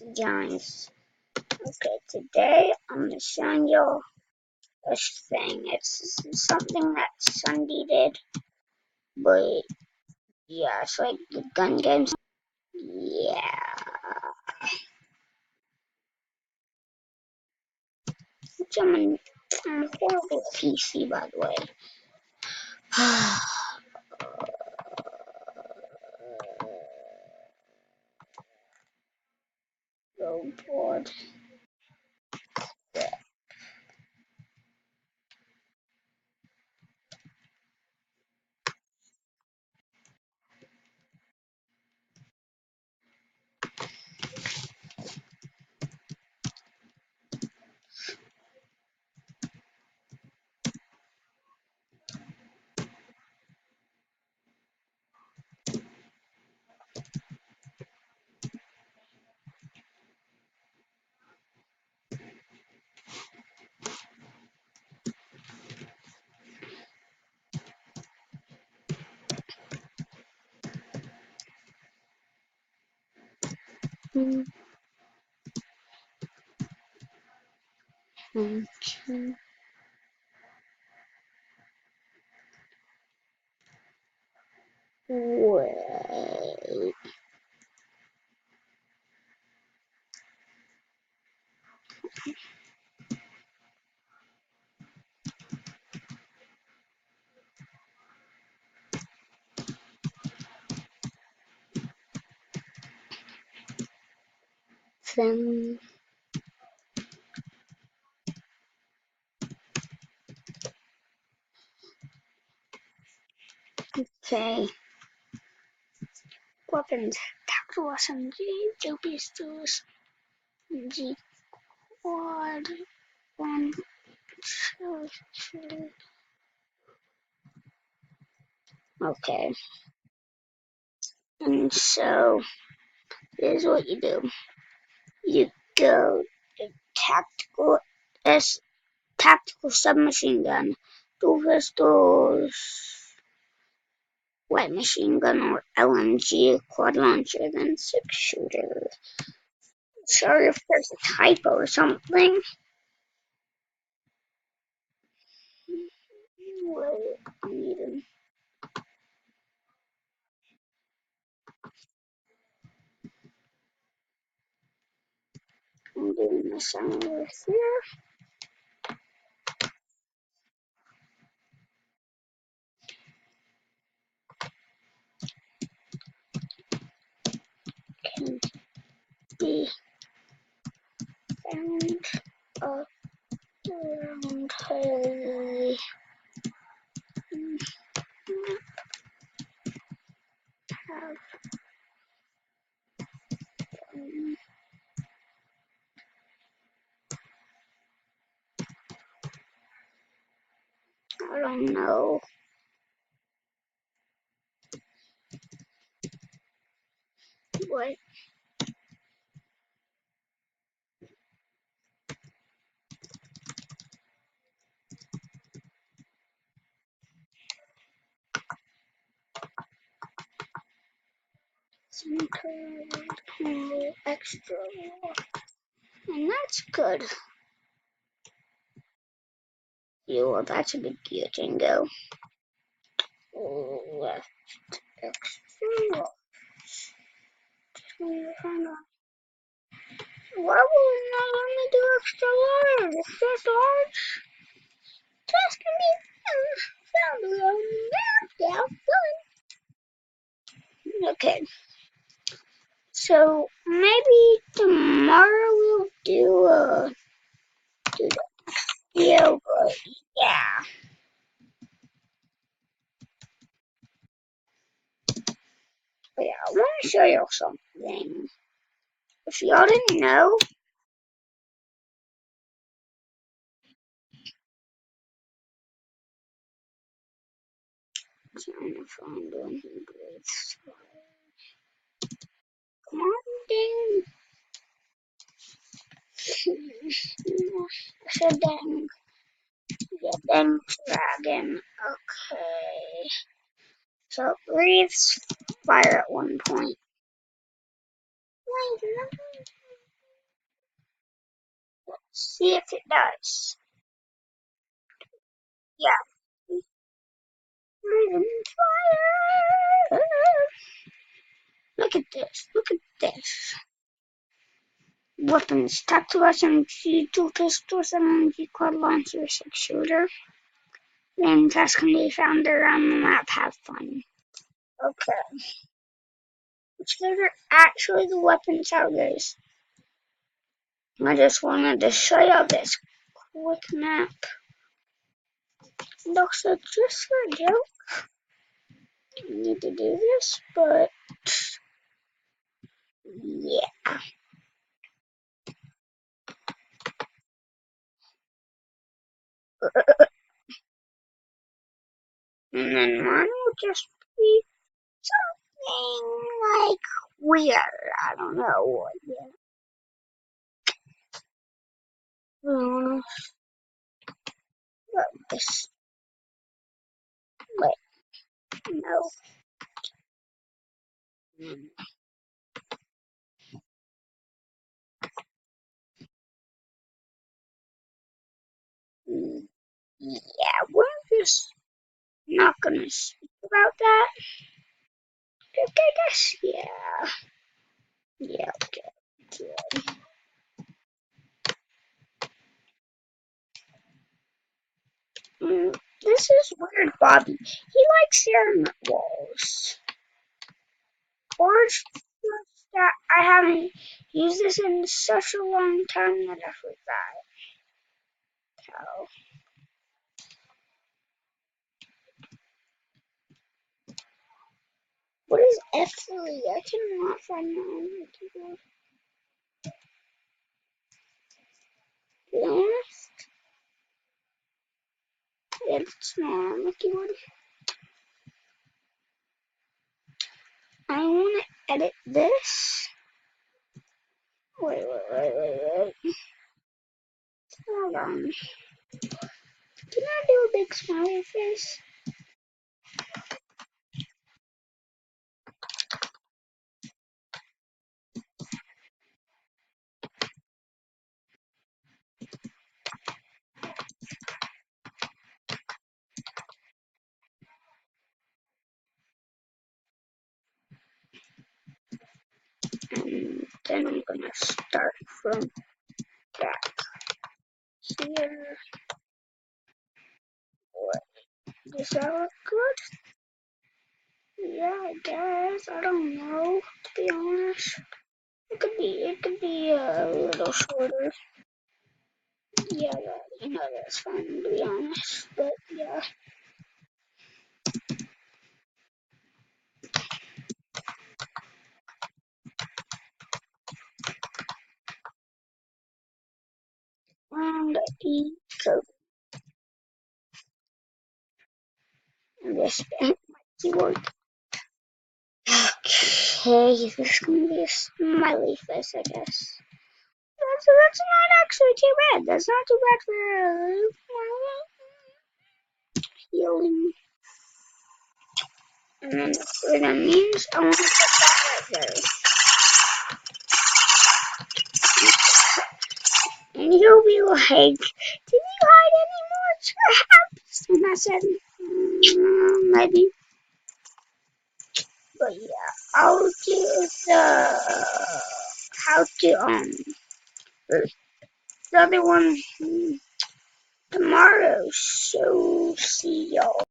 Guys, okay, today I'm gonna show you this thing. It's something that Sunday did, but yeah, it's like the gun games. Yeah, which I'm a horrible PC, by the way. So bored. Wait. Then, okay. Weapons. Tactical SMG, two pistols, G quad, one, two, three. Okay. And so, here's what you do. You go to tactical tactical submachine gun, two pistols, light machine gun or LMG, quad launcher, then six shooter. Sorry if there's a typo or something. Wait, I need to. I'm doing this over here. Can be found around here. Have I don't know. What? Some kind extra. And that's good. Yeah, well, that's a good guillotine go. Left extra. Why would it not let me do extra large? Extra large? Just can be found alone. Yeah, okay. So maybe tomorrow we'll do the video, but yeah. But yeah, I want to show you something. If y'all didn't know, I'm trying to find one who breathes. Come on, dang. I said dang. Yeah, dang dragon. Okay. So it breathes fire at one point. Wait, See if it does. Yeah. Fire! Look at this. Look at this. Weapons. Tactical SMG, dual pistols, SMG, quad launcher, 6-shooter. And tasks can be found around the map. Have fun. Okay. Which those are actually the weapons out guys. I just wanted to show you this quick map. Looks like just for a joke. I need to do this, but yeah. And then mine will just be something like weird. I don't know what yet. This. Wait, no. Yeah, we're just not gonna speak about that. Okay, I guess. Yeah. Yeah, okay. This is weird, Bobby. He likes staring at walls. Or it's just that I haven't used this in such a long time that I forgot how. What is F3? I cannot find that on my keyboard. To be honest, it's not on my keyboard. I want to edit this. Wait. Hold on. Can I do a big smiley face? And then I'm gonna start from back here. What? Does that look good? Yeah, I guess. I don't know, to be honest. It could be a little shorter. Yeah, that's fine, to be honest. But yeah. And so I'm just spam my keyboard. Okay, this is gonna be a smiley face, I guess. So that's not actually too bad. That's not too bad for healing. And then for the means, I want to put that right there. And you'll be like, did you hide any more traps? And I said, maybe. But yeah, I'll do how to, the other one tomorrow. So see y'all.